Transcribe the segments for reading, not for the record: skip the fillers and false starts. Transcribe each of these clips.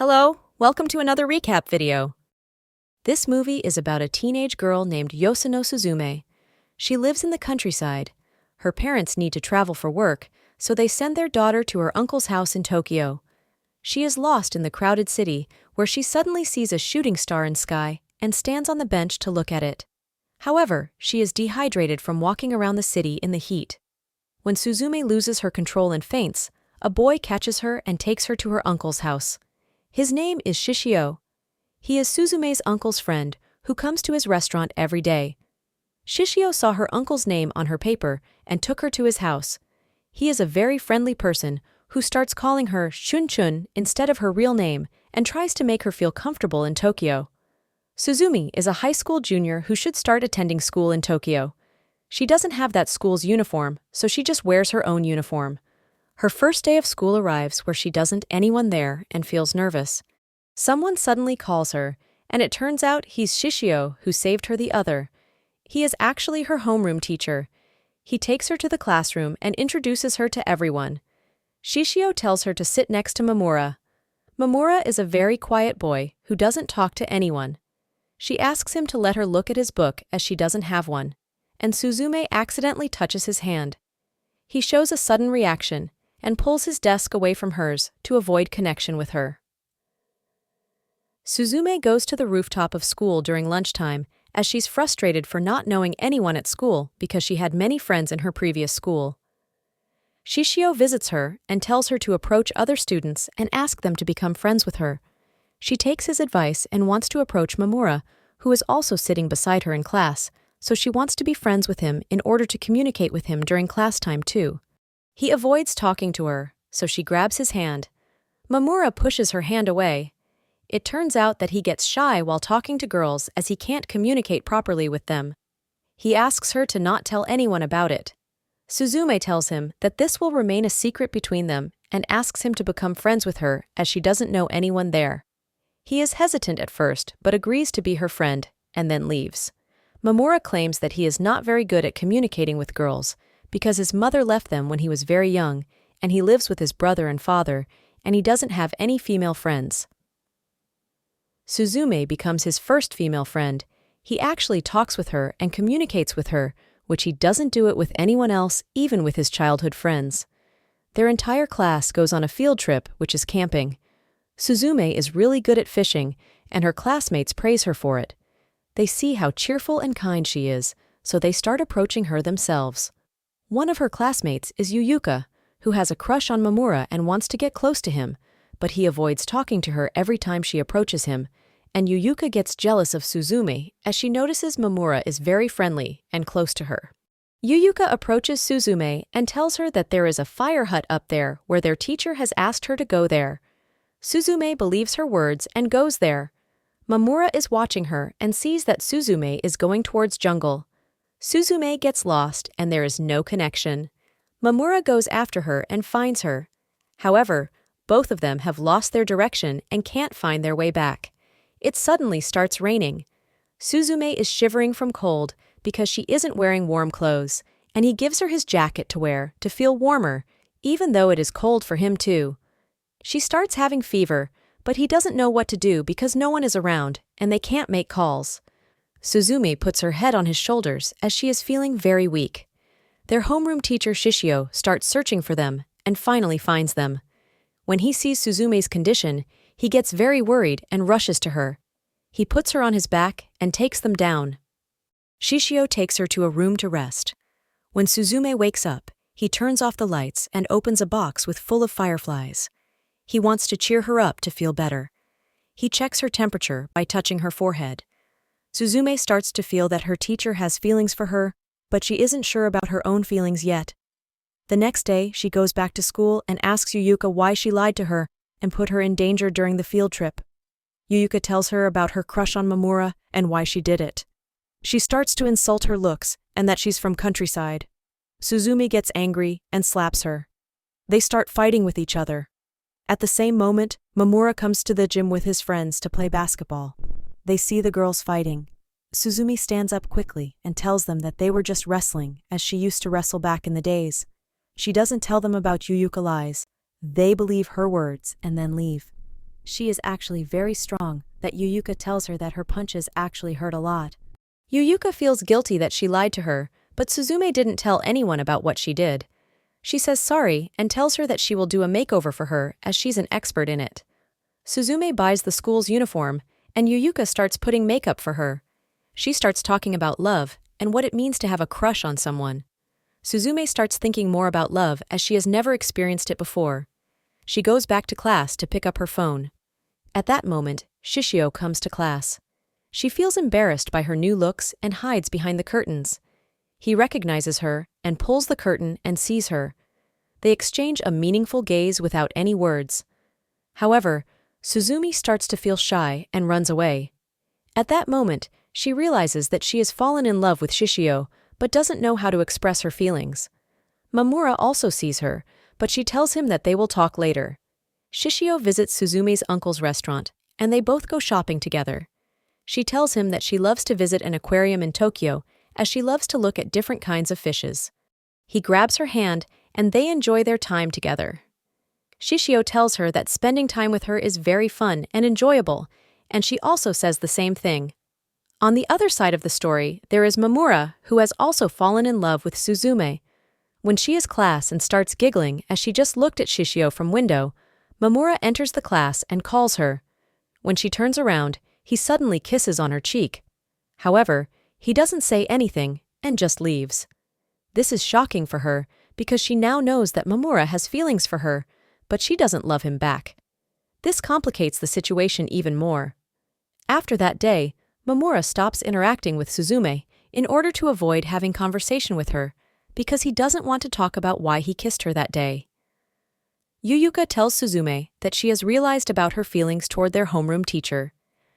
Hello, welcome to another recap video. This movie is about a teenage girl named Yosuno Suzume. She lives in the countryside. Her parents need to travel for work, so they send their daughter to her uncle's house in Tokyo. She is lost in the crowded city, where she suddenly sees a shooting star in sky and stands on the bench to look at it. However, she is dehydrated from walking around the city in the heat. When Suzume loses her control and faints, a boy catches her and takes her to her uncle's house. His name is Shishio. He is Suzume's uncle's friend, who comes to his restaurant every day. Shishio saw her uncle's name on her paper and took her to his house. He is a very friendly person who starts calling her Shun-chun instead of her real name and tries to make her feel comfortable in Tokyo. Suzume is a high school junior who should start attending school in Tokyo. She doesn't have that school's uniform, so she just wears her own uniform. Her first day of school arrives where she doesn't anyone there and feels nervous. Someone suddenly calls her, and it turns out he's Shishio who saved her the other. He is actually her homeroom teacher. He takes her to the classroom and introduces her to everyone. Shishio tells her to sit next to Mamura. Mamura is a very quiet boy who doesn't talk to anyone. She asks him to let her look at his book as she doesn't have one, and Suzume accidentally touches his hand. He shows a sudden reaction and pulls his desk away from hers to avoid connection with her. Suzume goes to the rooftop of school during lunchtime as she's frustrated for not knowing anyone at school because she had many friends in her previous school. Shishio visits her and tells her to approach other students and ask them to become friends with her. She takes his advice and wants to approach Mamura, who is also sitting beside her in class, so she wants to be friends with him in order to communicate with him during class time too. He avoids talking to her, so she grabs his hand. Mamura pushes her hand away. It turns out that he gets shy while talking to girls as he can't communicate properly with them. He asks her to not tell anyone about it. Suzume tells him that this will remain a secret between them and asks him to become friends with her as she doesn't know anyone there. He is hesitant at first but agrees to be her friend and then leaves. Mamura claims that he is not very good at communicating with girls because his mother left them when he was very young and he lives with his brother and father and he doesn't have any female friends. Suzume becomes his first female friend. He actually talks with her and communicates with her, which he doesn't do it with anyone else, even with his childhood friends. Their entire class goes on a field trip, which is camping. Suzume is really good at fishing, and her classmates praise her for it. They see how cheerful and kind she is, so they start approaching her themselves. One of her classmates is Yuyuka, who has a crush on Mamura and wants to get close to him, but he avoids talking to her every time she approaches him, and Yuyuka gets jealous of Suzume as she notices Mamura is very friendly and close to her. Yuyuka approaches Suzume and tells her that there is a fire hut up there where their teacher has asked her to go there. Suzume believes her words and goes there. Mamura is watching her and sees that Suzume is going towards jungle. Suzume gets lost and there is no connection. Mamura goes after her and finds her. However, both of them have lost their direction and can't find their way back. It suddenly starts raining. Suzume is shivering from cold because she isn't wearing warm clothes, and he gives her his jacket to wear to feel warmer, even though it is cold for him too. She starts having fever, but he doesn't know what to do because no one is around, and they can't make calls. Suzume puts her head on his shoulders as she is feeling very weak. Their homeroom teacher Shishio starts searching for them and finally finds them. When he sees Suzume's condition, he gets very worried and rushes to her. He puts her on his back and takes them down. Shishio takes her to a room to rest. When Suzume wakes up, he turns off the lights and opens a box full of fireflies. He wants to cheer her up to feel better. He checks her temperature by touching her forehead. Suzume starts to feel that her teacher has feelings for her, but she isn't sure about her own feelings yet. The next day, she goes back to school and asks Yuyuka why she lied to her and put her in danger during the field trip. Yuyuka tells her about her crush on Mamura and why she did it. She starts to insult her looks and that she's from countryside. Suzume gets angry and slaps her. They start fighting with each other. At the same moment, Mamura comes to the gym with his friends to play basketball. They see the girls fighting. Suzume stands up quickly and tells them that they were just wrestling as she used to wrestle back in the days. She doesn't tell them about Yuyuka lies. They believe her words and then leave. she is actually very strong, that Yuyuka tells her that her punches actually hurt a lot. Yuyuka feels guilty that she lied to her, but Suzume didn't tell anyone about what she did. She says sorry and tells her that she will do a makeover for her as she's an expert in it. Suzume buys the school's uniform, and Yuyuka starts putting makeup for her. She starts talking about love and what it means to have a crush on someone. Suzume starts thinking more about love as she has never experienced it before. She goes back to class to pick up her phone. At that moment, Shishio comes to class. She feels embarrassed by her new looks and hides behind the curtains. He recognizes her and pulls the curtain and sees her. They exchange a meaningful gaze without any words. However, Suzumi starts to feel shy and runs away. At that moment, she realizes that she has fallen in love with Shishio, but doesn't know how to express her feelings. Mamura also sees her, but she tells him that they will talk later. Shishio visits Suzumi's uncle's restaurant, and they both go shopping together. She tells him that she loves to visit an aquarium in Tokyo, as she loves to look at different kinds of fishes. He grabs her hand, and they enjoy their time together. Shishio tells her that spending time with her is very fun and enjoyable, and she also says the same thing. On the other side of the story, there is Mamura, who has also fallen in love with Suzume. When she is class and starts giggling as she just looked at Shishio from window, Mamura enters the class and calls her. When she turns around, he suddenly kisses on her cheek. However, he doesn't say anything and just leaves. This is shocking for her because she now knows that Mamura has feelings for her, but she doesn't love him back. This complicates the situation even more. After that day, Mamura stops interacting with Suzume in order to avoid having conversation with her, because he doesn't want to talk about why he kissed her that day. Yuyuka tells Suzume that she has realized about her feelings toward their homeroom teacher.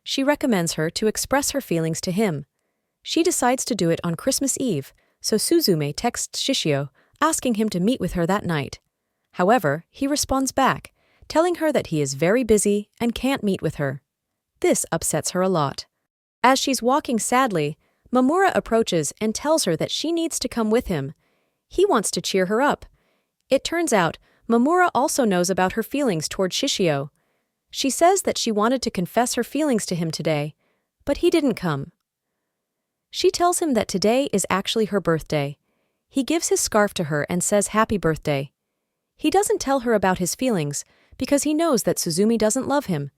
She recommends her to express her feelings to him. She decides to do it on Christmas Eve, so Suzume texts Shishio, asking him to meet with her that night. However, he responds back, telling her that he is very busy and can't meet with her. This upsets her a lot. As she's walking sadly, Mamura approaches and tells her that she needs to come with him. He wants to cheer her up. It turns out, Mamura also knows about her feelings toward Shishio. She says that she wanted to confess her feelings to him today, but he didn't come. She tells him that today is actually her birthday. He gives his scarf to her and says happy birthday. He doesn't tell her about his feelings because he knows that Suzumi doesn't love him.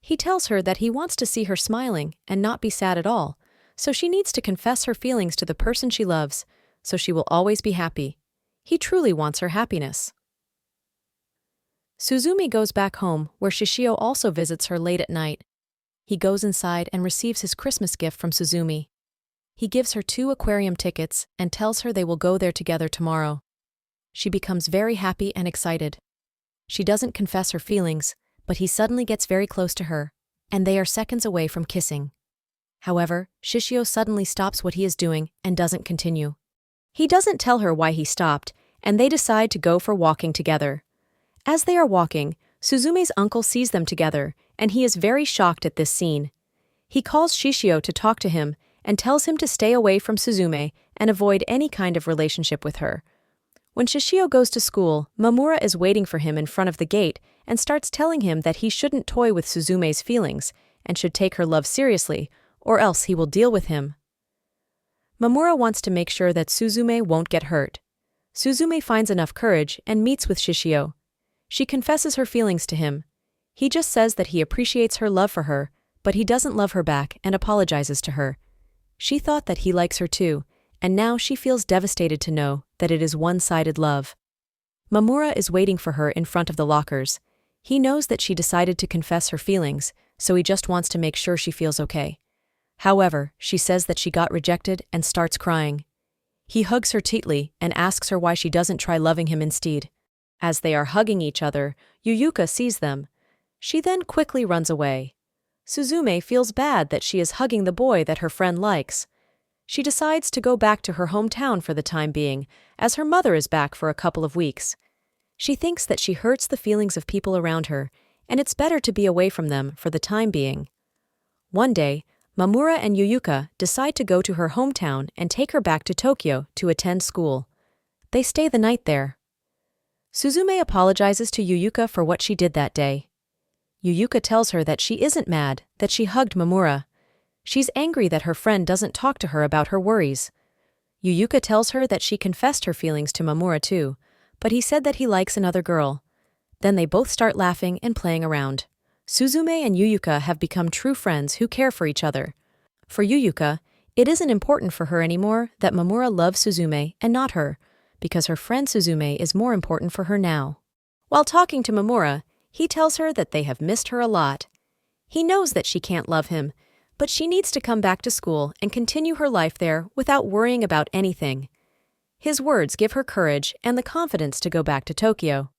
He tells her that he wants to see her smiling and not be sad at all, so she needs to confess her feelings to the person she loves, so she will always be happy. He truly wants her happiness. Suzumi goes back home, where Shishio also visits her late at night. He goes inside and receives his Christmas gift from Suzumi. He gives her 2 aquarium tickets and tells her they will go there together tomorrow. She becomes very happy and excited. She doesn't confess her feelings, but he suddenly gets very close to her, and they are seconds away from kissing. However, Shishio suddenly stops what he is doing and doesn't continue. He doesn't tell her why he stopped, and they decide to go for walking together. As they are walking, Suzume's uncle sees them together, and he is very shocked at this scene. He calls Shishio to talk to him and tells him to stay away from Suzume and avoid any kind of relationship with her. When Shishio goes to school, Mamura is waiting for him in front of the gate and starts telling him that he shouldn't toy with Suzume's feelings and should take her love seriously, or else he will deal with him. Mamura wants to make sure that Suzume won't get hurt. Suzume finds enough courage and meets with Shishio. She confesses her feelings to him. He just says that he appreciates her love for her, but he doesn't love her back and apologizes to her. She thought that he likes her too, and now she feels devastated to know that it is one-sided love. Mamura is waiting for her in front of the lockers. He knows that she decided to confess her feelings, so he just wants to make sure she feels okay. However, she says that she got rejected and starts crying. He hugs her tightly and asks her why she doesn't try loving him instead. As they are hugging each other, Yuyuka sees them. She then quickly runs away. Suzume feels bad that she is hugging the boy that her friend likes. She decides to go back to her hometown for the time being, as her mother is back for a couple of weeks. She thinks that she hurts the feelings of people around her, and it's better to be away from them for the time being. One day, Mamura and Yuyuka decide to go to her hometown and take her back to Tokyo to attend school. They stay the night there. Suzume apologizes to Yuyuka for what she did that day. Yuyuka tells her that she isn't mad, that she hugged Mamura. She's angry that her friend doesn't talk to her about her worries. Yuyuka tells her that she confessed her feelings to Mamura too, but he said that he likes another girl. Then they both start laughing and playing around. Suzume and Yuyuka have become true friends who care for each other. For Yuyuka, it isn't important for her anymore that Mamura loves Suzume and not her, because her friend Suzume is more important for her now. While talking to Mamura, he tells her that they have missed her a lot. He knows that she can't love him, but she needs to come back to school and continue her life there without worrying about anything. His words give her courage and the confidence to go back to Tokyo.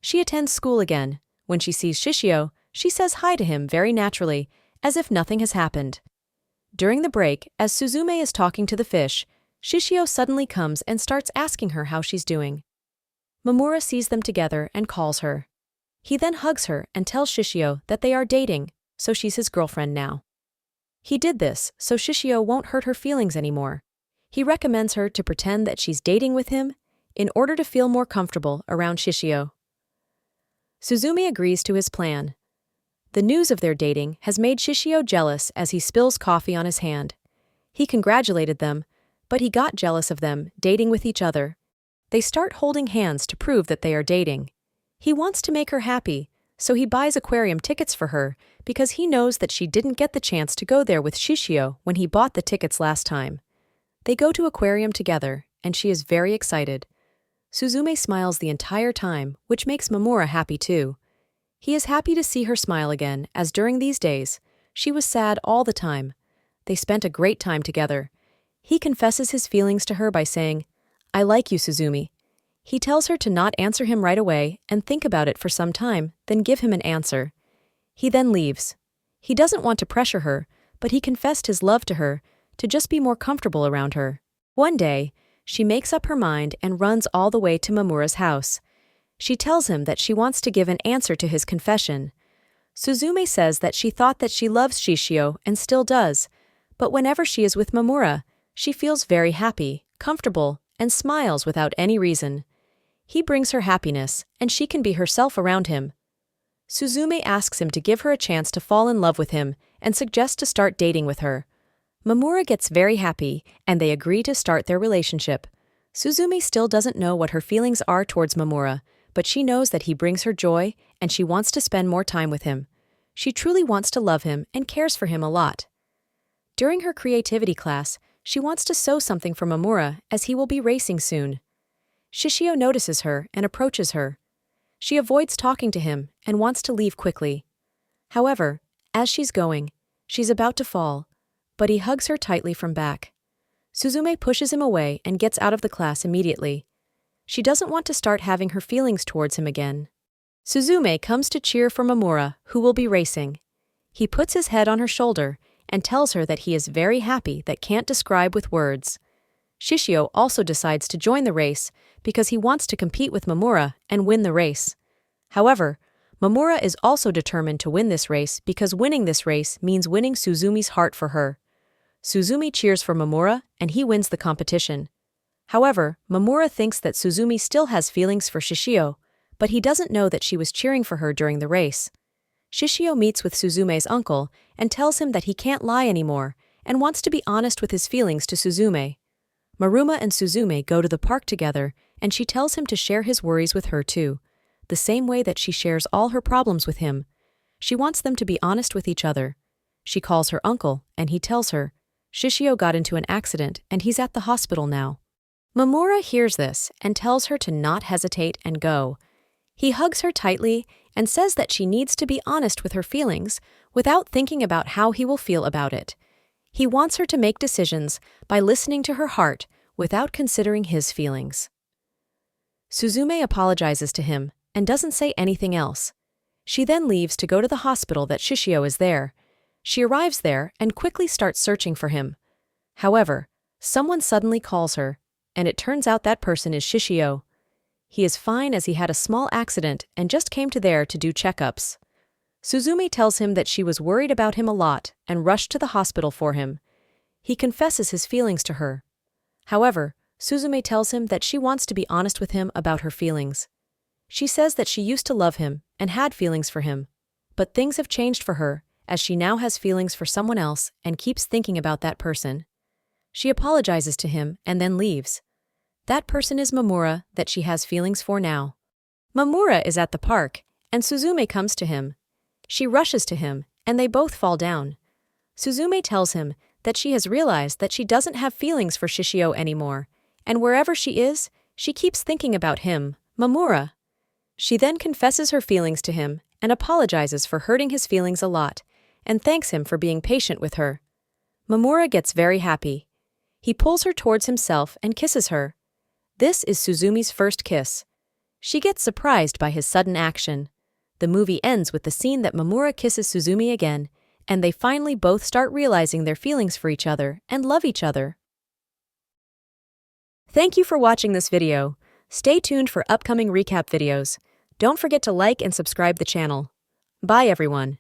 She attends school again. When she sees Shishio, she says hi to him very naturally, as if nothing has happened. During the break, as Suzume is talking to the fish, Shishio suddenly comes and starts asking her how she's doing. Mamura sees them together and calls her. He then hugs her and tells Shishio that they are dating, so she's his girlfriend now. He did this so Shishio won't hurt her feelings anymore. He recommends her to pretend that she's dating with him in order to feel more comfortable around Shishio. Suzume agrees to his plan. The news of their dating has made Shishio jealous as he spills coffee on his hand. He congratulated them, but he got jealous of them dating with each other. They start holding hands to prove that they are dating. He wants to make her happy, so he buys aquarium tickets for her because he knows that she didn't get the chance to go there with Shishio when he bought the tickets last time. They go to aquarium together, and she is very excited. Suzume smiles the entire time, which makes Mamura happy too. He is happy to see her smile again, as during these days, she was sad all the time. They spent a great time together. He confesses his feelings to her by saying, "I like you, Suzume." He tells her to not answer him right away and think about it for some time, then give him an answer. He then leaves. He doesn't want to pressure her, but he confessed his love to her, to just be more comfortable around her. One day, she makes up her mind and runs all the way to Mamura's house. She tells him that she wants to give an answer to his confession. Suzume says that she thought that she loves Shishio and still does, but whenever she is with Mamura, she feels very happy, comfortable, and smiles without any reason. He brings her happiness, and she can be herself around him. Suzume asks him to give her a chance to fall in love with him and suggests to start dating with her. Mamura gets very happy, and they agree to start their relationship. Suzume still doesn't know what her feelings are towards Mamura, but she knows that he brings her joy, and she wants to spend more time with him. She truly wants to love him and cares for him a lot. During her creativity class, she wants to sew something for Mamura as he will be racing soon. Shishio notices her and approaches her. She avoids talking to him and wants to leave quickly. However, as she's going, she's about to fall, but he hugs her tightly from back. Suzume pushes him away and gets out of the class immediately. She doesn't want to start having her feelings towards him again. Suzume comes to cheer for Mamura, who will be racing. He puts his head on her shoulder and tells her that he is very happy that can't describe with words. Shishio also decides to join the race because he wants to compete with Mamura and win the race. However, Mamura is also determined to win this race because winning this race means winning Suzume's heart for her. Suzume cheers for Mamura and he wins the competition. However, Mamura thinks that Suzume still has feelings for Shishio, but he doesn't know that she was cheering for her during the race. Shishio meets with Suzume's uncle and tells him that he can't lie anymore and wants to be honest with his feelings to Suzume. Maruma and Suzume go to the park together and she tells him to share his worries with her too, the same way that she shares all her problems with him. She wants them to be honest with each other. She calls her uncle and he tells her, Shishio got into an accident and he's at the hospital now. Mamura hears this and tells her to not hesitate and go. He hugs her tightly and says that she needs to be honest with her feelings without thinking about how he will feel about it. He wants her to make decisions by listening to her heart without considering his feelings. Suzume apologizes to him and doesn't say anything else. She then leaves to go to the hospital that Shishio is there. She arrives there and quickly starts searching for him. However, someone suddenly calls her, and it turns out that person is Shishio. He is fine as he had a small accident and just came to there to do checkups. Suzume tells him that she was worried about him a lot and rushed to the hospital for him. He confesses his feelings to her. However, Suzume tells him that she wants to be honest with him about her feelings. She says that she used to love him and had feelings for him, But things have changed for her, as she now has feelings for someone else and keeps thinking about that person. She apologizes to him and then leaves. That person is Mamura, that she has feelings for now. Mamura is at the park, and Suzume comes to him. She rushes to him, and they both fall down. Suzume tells him that she has realized that she doesn't have feelings for Shishio anymore, and wherever she is, she keeps thinking about him, Mamura. She then confesses her feelings to him and apologizes for hurting his feelings a lot, and thanks him for being patient with her. Mamura gets very happy. He pulls her towards himself and kisses her. This is Suzumi's first kiss. She gets surprised by his sudden action. The movie ends with the scene that Mamura kisses Suzumi again, and they finally both start realizing their feelings for each other and love each other. Thank you for watching this video. Stay tuned for upcoming recap videos. Don't forget to like and subscribe the channel. Bye everyone.